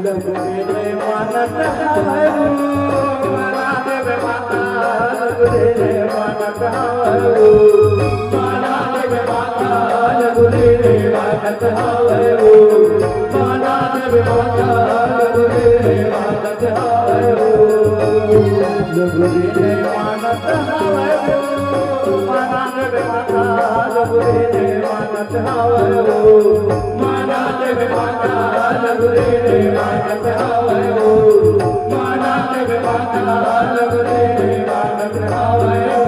लगुरे मानत हवरू माना देवे माता लगुरे मानत हवरू माना देवे माता लगुरे मानत हवरू माना देवे माता लगुरे मानत हवरू लगुरे मानत हवरू माना देवे माता लगुरे मानत हवरू माना देवे माता लगुरे मानत हवरू माना देवे माता लगुरे मानत हवरू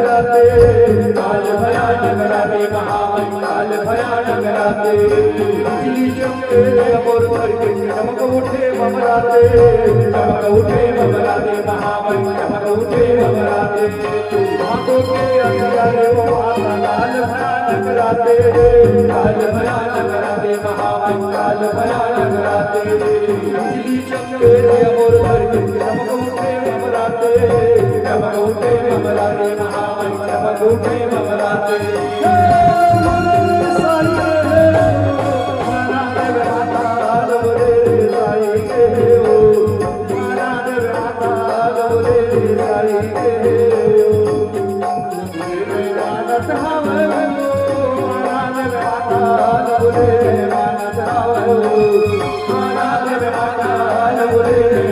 काल भयानक राते काल भयानक राते बिजली चमके मोर पर के चमक उठे ममराते महामय चमक उठे ममराते हाथों के अंगारे वो आता काल भयानक राते महामय काल भयानक राते बिजली चमके मोर पर के चमक उठे ममराते चमकौटे ममराते महामय चमकौटे ममराते माना देवे माता लगुरे साई के हो माना देवे माता लगुरे साई के हो लगुरे मानत हवरू माना देवे माता लगुरे मानत हवरू माना देवे माता लगुरे